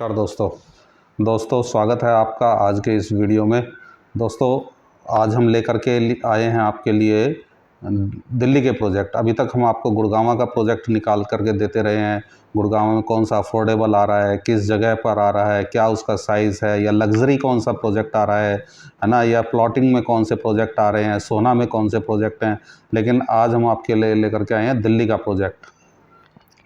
नमस्कार दोस्तों स्वागत है आपका आज के इस वीडियो में। दोस्तों आज हम लेकर के आए हैं आपके लिए दिल्ली के प्रोजेक्ट। अभी तक हम आपको गुड़गांव का प्रोजेक्ट निकाल करके देते रहे हैं। गुड़गांव में कौन सा अफोर्डेबल आ रहा है, किस जगह पर आ रहा है, क्या उसका साइज़ है, या लग्जरी कौन सा प्रोजेक्ट आ रहा है ना, या प्लॉटिंग में कौन से प्रोजेक्ट आ रहे हैं, सोना में कौन से प्रोजेक्ट हैं। लेकिन आज हम आपके लिए लेकर के आए हैं दिल्ली का प्रोजेक्ट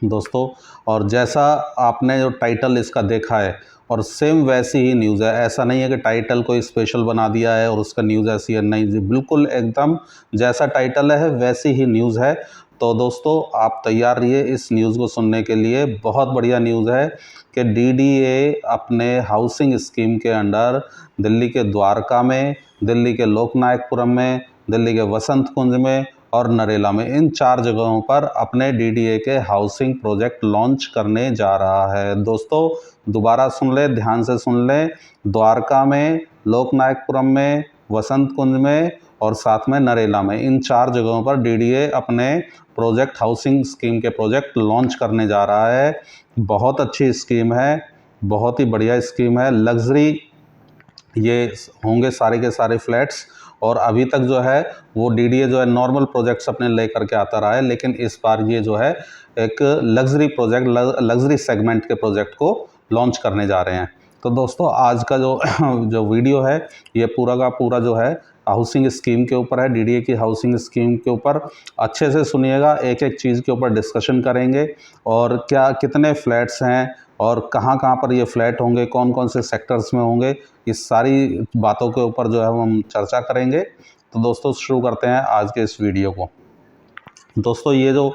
दोस्तों। और जैसा आपने जो टाइटल इसका देखा है और सेम वैसी ही न्यूज़ है। ऐसा नहीं है कि टाइटल कोई स्पेशल बना दिया है और उसका न्यूज़ ऐसी है, नहीं जी, बिल्कुल एकदम जैसा टाइटल है वैसी ही न्यूज़ है। तो दोस्तों आप तैयार रहिए इस न्यूज़ को सुनने के लिए। बहुत बढ़िया न्यूज़ है कि डीडीए अपने हाउसिंग स्कीम के अंडर दिल्ली के द्वारका में, दिल्ली के लोकनायकपुरम में, दिल्ली के वसंत कुंज में और नरेला में, इन 4 जगहों पर अपने डीडीए के हाउसिंग प्रोजेक्ट लॉन्च करने जा रहा है। दोस्तों दोबारा सुन लें, ध्यान से सुन लें। द्वारका में, लोकनायकपुरम में, वसंत कुंज में और साथ में नरेला में, इन 4 जगहों पर डीडीए अपने प्रोजेक्ट हाउसिंग स्कीम के प्रोजेक्ट लॉन्च करने जा रहा है। बहुत अच्छी स्कीम है, बहुत ही बढ़िया स्कीम है। लग्जरी ये होंगे सारे के सारे फ्लैट्स। और अभी तक जो है वो डीडीए जो है नॉर्मल प्रोजेक्ट्स अपने ले करके आता रहा है, लेकिन इस बार ये जो है एक लग्जरी प्रोजेक्ट, लग्जरी सेगमेंट के प्रोजेक्ट को लॉन्च करने जा रहे हैं। तो दोस्तों आज का जो वीडियो है ये पूरा का पूरा जो है हाउसिंग स्कीम के ऊपर है, डीडीए की हाउसिंग स्कीम के ऊपर। अच्छे से सुनिएगा, एक एक चीज़ के ऊपर डिस्कशन करेंगे और क्या कितने फ्लैट्स हैं और कहाँ कहाँ पर ये फ्लैट होंगे, कौन कौन से सेक्टर्स में होंगे, इस सारी बातों के ऊपर जो है हम चर्चा करेंगे। तो दोस्तों शुरू करते हैं आज के इस वीडियो को। दोस्तों ये जो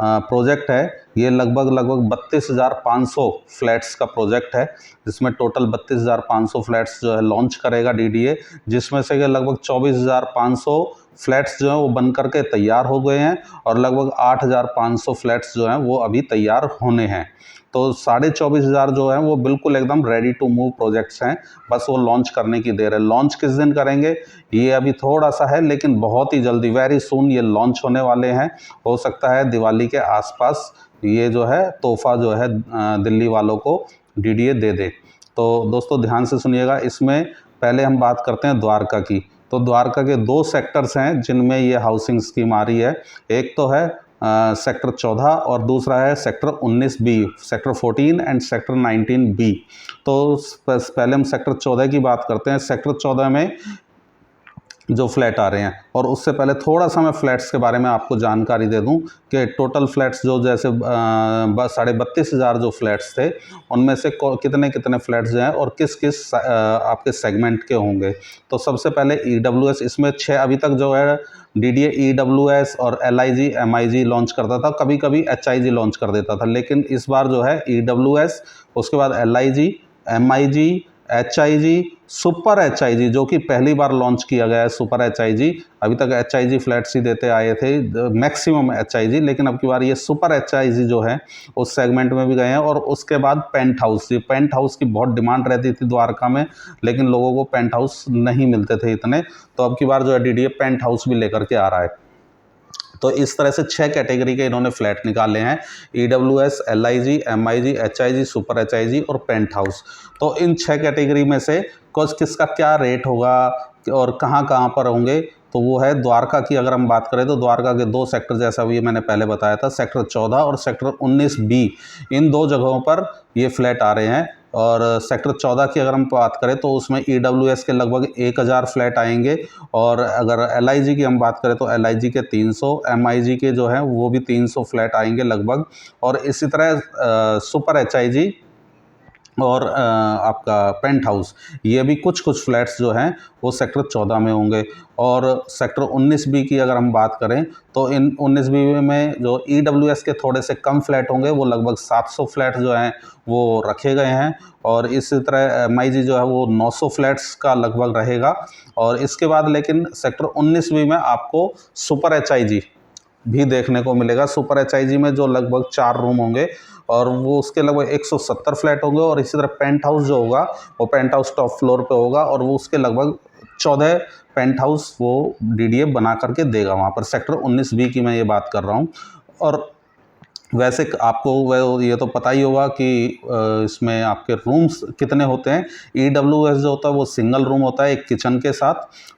प्रोजेक्ट है ये लगभग 32,500 फ्लैट्स का प्रोजेक्ट है, जिसमें टोटल 32,500 फ्लैट्स जो है लॉन्च करेगा डीडीए, जिसमें से कि लगभग 24,500 फ्लैट्स जो हैं वो बन करके तैयार हो गए हैं और लगभग 8,500 फ्लैट्स जो हैं वो अभी तैयार होने हैं। तो 24,500 जो है वो बिल्कुल एकदम रेडी टू मूव प्रोजेक्ट्स हैं, बस वो लॉन्च करने की देर है। लॉन्च किस दिन करेंगे ये अभी थोड़ा सा है, लेकिन बहुत ही जल्दी, वेरी सून ये लॉन्च होने वाले हैं। हो सकता है दिवाली के आसपास ये जो है तोहफा जो है दिल्ली वालों को डीडीए दे दे। तो दोस्तों ध्यान से सुनिएगा, इसमें पहले हम बात करते हैं द्वारका की। तो द्वारका के 2 सेक्टर्स हैं जिनमें ये हाउसिंग स्कीम आ रही है। एक तो है सेक्टर 14 और दूसरा है sector 19B, sector 14 and sector 19B। तो पहले हम सेक्टर 14 की बात करते हैं। सेक्टर 14 में जो फ्लैट आ रहे हैं, और उससे पहले थोड़ा सा मैं फ्लैट्स के बारे में आपको जानकारी दे दूं कि टोटल फ्लैट्स जो जैसे 32,500 जो फ्लैट्स थे उनमें से कितने कितने फ्लैट्स जो हैं और किस किस आपके सेगमेंट के होंगे। तो सबसे पहले ईडब्ल्यूएस, इसमें 6 अभी तक जो है डीडीए ईडब्ल्यूएस और एलआईजी एमआईजी लॉन्च करता था, कभी कभी एचआईजी लॉन्च कर देता था, लेकिन इस बार जो है ईडब्ल्यूएस, उसके बाद LIG, MIG, HIG, super HIG जो कि पहली बार लॉन्च किया गया है। सुपर एचआईजी, अभी तक एचआईजी फ्लैट्स ही देते आए थे, मैक्सिमम एचआईजी, लेकिन अब की बार ये सुपर एचआईजी जो है उस सेगमेंट में भी गए हैं। और उसके बाद पेंट हाउस, ये पेंट हाउस की बहुत डिमांड रहती थी द्वारका में, लेकिन लोगों को पेंट हाउस नहीं मिलते थे इतने, तो अब की बार जो है डीडीए पेंट हाउस भी लेकर के आ रहा है। तो इस तरह से 6 कैटेगरी के इन्होंने फ्लैट निकाले हैं, EWS, LIG, MIG, HIG, super HIG और पेंट हाउस। तो इन 6 कैटेगरी में से किसका क्या रेट होगा और कहाँ कहाँ पर होंगे, तो वो है द्वारका की। अगर हम बात करें तो द्वारका के 2 सेक्टर, जैसा भी मैंने पहले बताया था, सेक्टर 14 और सेक्टर 19B, इन 2 जगहों पर ये फ्लैट आ रहे हैं। और सेक्टर 14 की अगर हम बात करें तो उसमें ईडब्ल्यूएस के लगभग 1,000 फ्लैट आएंगे, और अगर एलआईजी की हम बात करें तो एलआईजी के 300, एमआईजी के जो हैं वो भी 300 फ्लैट आएंगे लगभग। और इसी तरह सुपर एचआईजी और आपका पेंट हाउस, ये भी कुछ कुछ फ्लैट्स जो हैं वो सेक्टर 14 में होंगे। और सेक्टर 19B की अगर हम बात करें तो इन 19B में जो ईडब्ल्यूएस के थोड़े से कम फ्लैट होंगे, वो लगभग 700 फ्लैट जो हैं वो रखे गए हैं। और इसी तरह एमआईजी जो है वो 900 फ्लैट्स का लगभग रहेगा। और इसके बाद लेकिन सेक्टर 19B में आपको सुपर एचआईजी भी देखने को मिलेगा। सुपर एचआईजी में जो लगभग 4 रूम होंगे और वो उसके लगभग 170 फ्लैट होंगे। और इसी तरह पेंट हाउस जो होगा वो पेंट हाउस टॉप फ्लोर पे होगा और वो उसके लगभग 14 पेंट हाउस वो डीडीए बना करके देगा वहाँ पर। सेक्टर 19B की मैं ये बात कर रहा हूँ। और वैसे आपको ये तो पता ही होगा कि इसमें आपके रूम्स कितने होते हैं। EWS जो होता है वो सिंगल रूम होता है एक किचन के साथ,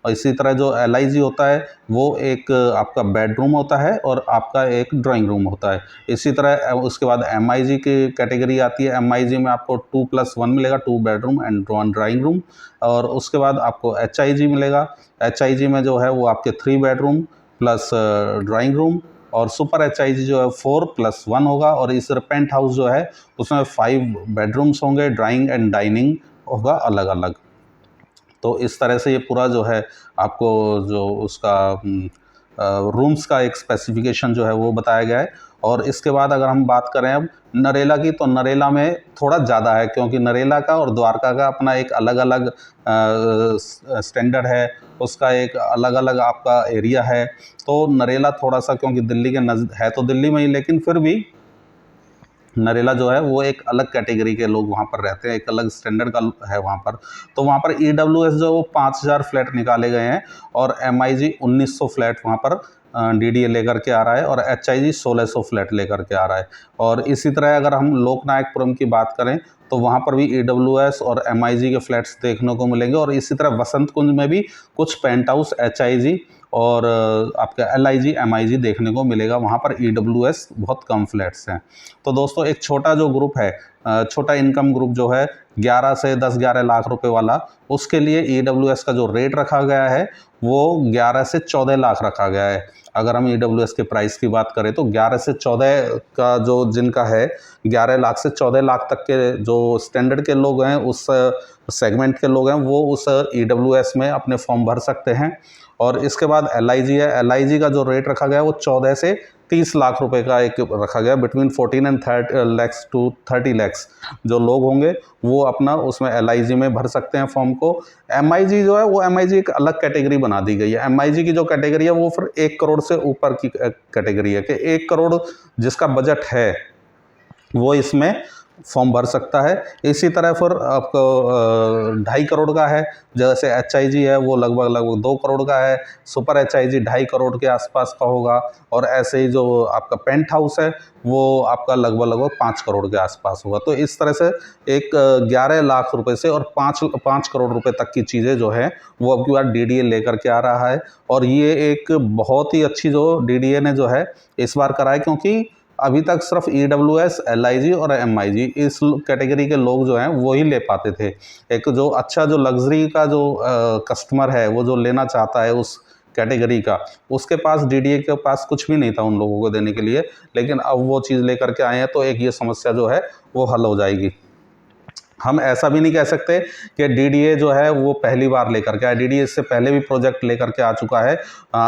और इसी तरह जो LIG होता है वो एक आपका बेडरूम होता है और आपका एक ड्राइंग रूम होता है। इसी तरह उसके बाद MIG की कैटेगरी आती है। MIG में आपको 2+1 मिलेगा, 2 बेडरूम एंड 1 ड्राइंग रूम। और उसके बाद आपको HIG मिलेगा। HIG में जो है वो आपके 3 बेडरूम प्लस ड्राइंग रूम, और सुपर HIG जो है 4+1 होगा। और इस पेंट हाउस जो है उसमें 5 बेडरूम्स होंगे, ड्राइंग एंड डाइनिंग होगा अलग अलग। तो इस तरह से ये पूरा जो है आपको जो उसका रूम्स का एक स्पेसिफिकेशन जो है वो बताया गया है। और इसके बाद अगर हम बात करें अब नरेला की, तो नरेला में थोड़ा ज़्यादा है, क्योंकि नरेला का और द्वारका का अपना एक अलग अलग स्टैंडर्ड है, उसका एक अलग अलग आपका एरिया है। तो नरेला थोड़ा सा, क्योंकि दिल्ली के है तो दिल्ली में ही, लेकिन फिर भी नरेला जो है वो एक अलग कैटेगरी के लोग वहाँ पर रहते हैं, एक अलग स्टैंडर्ड का है वहाँ पर। तो वहाँ पर EWS जो वो 5000 फ्लैट निकाले गए हैं, और MIG 1900 फ्लैट वहाँ पर DDA लेकर के आ रहा है, और HIG 1600 फ्लैट लेकर के आ रहा है। और इसी तरह अगर हम लोकनायकपुरम की बात करें तो वहाँ पर भी EWS और MIG के फ्लैट्स देखने को मिलेंगे। और इसी तरह वसंत कुंज में भी कुछ पेंट हाउस HIG और आपका LIG MIG देखने को मिलेगा। वहाँ पर EWS बहुत कम फ्लैट्स हैं। तो दोस्तों एक छोटा जो ग्रुप है, छोटा इनकम ग्रुप जो है 11 से 10-11 लाख रुपए वाला, उसके लिए EWS का जो रेट रखा गया है वो 11 से 14 लाख रखा गया है। अगर हम EWS के प्राइस की बात करें तो 11 से 14 का जो जिनका है, 11 लाख से 14 लाख तक के जो स्टैंडर्ड के लोग हैं, उस सेगमेंट के लोग हैं, वो उस EWS में अपने फॉर्म भर सकते हैं। और इसके बाद LIG है। LIG का जो रेट रखा गया है वो 14 से 30 लाख रुपए का एक रखा गया, between 14 and 30 lakhs to 30 lakhs जो लोग होंगे वो अपना उसमें LIG में भर सकते हैं फॉर्म को। MIG जो है वो MIG एक अलग कैटेगरी बना दी गई है। MIG की जो कैटेगरी है वो फिर 1 करोड़ से ऊपर की कैटेगरी है, कि 1 करोड़ जिसका बजट है वो इसमें फॉर्म भर सकता है। इसी तरह फिर आपको 2.5 करोड़ का है, जैसे HIG है वो लगभग 2 करोड़ का है, सुपर HIG 2.5 करोड़ के आसपास का होगा, और ऐसे ही जो आपका पेंट हाउस है वो आपका लगभग 5 करोड़ के आसपास होगा। तो इस तरह से एक 11 लाख रुपए से और 5 करोड़ रुपए तक की चीज़ें जो है वो अब की बार DDA लेकर के आ रहा है। और ये एक बहुत ही अच्छी जो DDA ने जो है इस बार कराई, क्योंकि अभी तक सिर्फ EWS, LIG और MIG इस कैटेगरी के लोग जो हैं वो ही ले पाते थे। एक जो अच्छा जो लग्जरी का जो कस्टमर है, वो जो लेना चाहता है उस कैटेगरी का, उसके पास DDA के पास कुछ भी नहीं था उन लोगों को देने के लिए। लेकिन अब वो चीज़ लेकर के आए हैं, तो एक ये समस्या जो है वो हल हो जाएगी। हम ऐसा भी नहीं कह सकते कि DDA जो है वो पहली बार लेकर के आया। DDA इससे पहले भी प्रोजेक्ट लेकर के आ चुका है।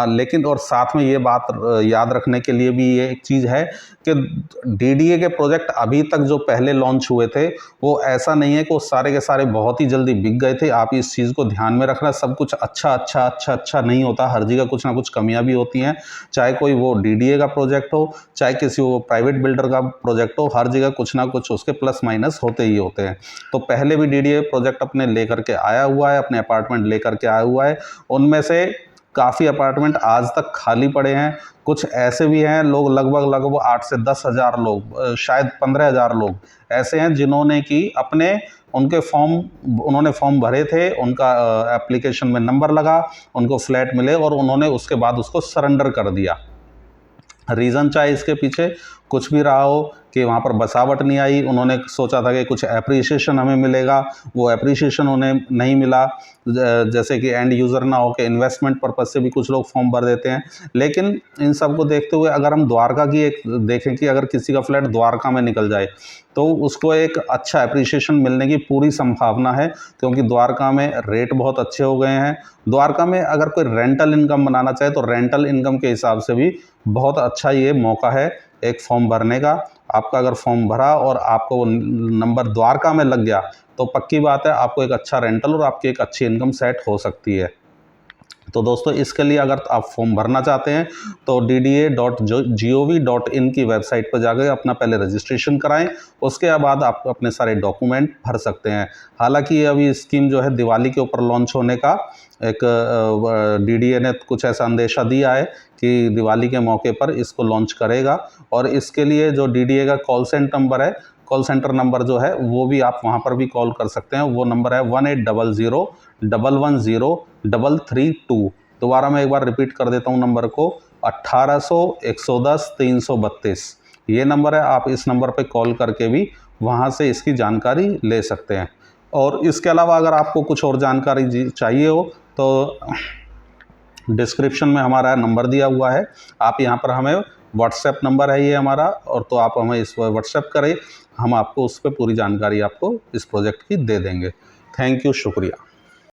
लेकिन और साथ में ये बात याद रखने के लिए भी ये एक चीज़ है कि DDA के प्रोजेक्ट अभी तक जो पहले लॉन्च हुए थे वो ऐसा नहीं है कि वो सारे के सारे बहुत ही जल्दी बिक गए थे। आप इस चीज़ को ध्यान में रखना, सब कुछ अच्छा नहीं होता, हर जगह कुछ ना कुछ कमियां भी होती हैं। चाहे कोई वो DDA का प्रोजेक्ट हो, चाहे किसी वो प्राइवेट बिल्डर का प्रोजेक्ट हो, हर जगह कुछ ना कुछ उसके प्लस माइनस होते ही होते हैं। तो पहले भी DDA प्रोजेक्ट अपने लेकर के आया हुआ है, अपने अपार्टमेंट लेकर के आया हुआ है। उनमें से काफ़ी अपार्टमेंट आज तक खाली पड़े हैं। कुछ ऐसे भी हैं लोग, लगभग 8 से 10 हज़ार लोग, शायद 15,000 लोग ऐसे हैं जिन्होंने कि अपने उन्होंने फॉर्म भरे थे, उनका एप्लीकेशन में नंबर लगा, उनको फ्लैट मिले और उन्होंने उसके बाद उसको सरेंडर कर दिया। रीज़न चाहे इसके पीछे कुछ भी रहा हो कि वहाँ पर बसावट नहीं आई, उन्होंने सोचा था कि कुछ एप्रिसिएशन हमें मिलेगा, वो एप्रिसिएशन उन्हें नहीं मिला। जैसे कि एंड यूज़र ना हो, के इन्वेस्टमेंट पर्पज़ से भी कुछ लोग फॉर्म भर देते हैं। लेकिन इन सब को देखते हुए अगर हम द्वारका की एक देखें कि अगर किसी का फ्लैट द्वारका में निकल जाए तो उसको एक अच्छा एप्रिसिएशन मिलने की पूरी संभावना है, क्योंकि द्वारका में रेट बहुत अच्छे हो गए हैं। द्वारका में अगर कोई रेंटल इनकम बनाना चाहे तो रेंटल इनकम के हिसाब से भी बहुत अच्छा ये मौका है एक फॉर्म भरने का। आपका अगर फॉर्म भरा और आपको वो नंबर द्वारका में लग गया तो पक्की बात है आपको एक अच्छा रेंटल और आपकी एक अच्छी इनकम सेट हो सकती है। तो दोस्तों इसके लिए अगर आप फॉर्म भरना चाहते हैं तो dda.gov.in की वेबसाइट पर जाकर अपना पहले रजिस्ट्रेशन कराएं, उसके बाद आप अपने सारे डॉक्यूमेंट भर सकते हैं। हालांकि ये अभी स्कीम जो है दिवाली के ऊपर लॉन्च होने का एक डीडीए ने कुछ ऐसा अंदेशा दिया है कि दिवाली के मौके पर इसको लॉन्च करेगा। और इसके लिए जो डीडीए का कॉल सेंटर नंबर है, कॉल सेंटर नंबर जो है वो भी आप वहाँ पर भी कॉल कर सकते हैं। वो नंबर है 1800-110-332। दोबारा मैं एक बार रिपीट कर देता हूँ नंबर को, 1800-110-332। ये नंबर है, आप इस नंबर पे कॉल करके भी वहाँ से इसकी जानकारी ले सकते हैं। और इसके अलावा अगर आपको कुछ और जानकारी चाहिए हो तो डिस्क्रिप्शन में हमारा नंबर दिया हुआ है, आप यहाँ पर हमें व्हाट्सएप नंबर है ये हमारा, और तो आप हमें इस पर व्हाट्सएप करें, हम आपको उस पर पूरी जानकारी आपको इस प्रोजेक्ट की दे देंगे। थैंक यू, शुक्रिया।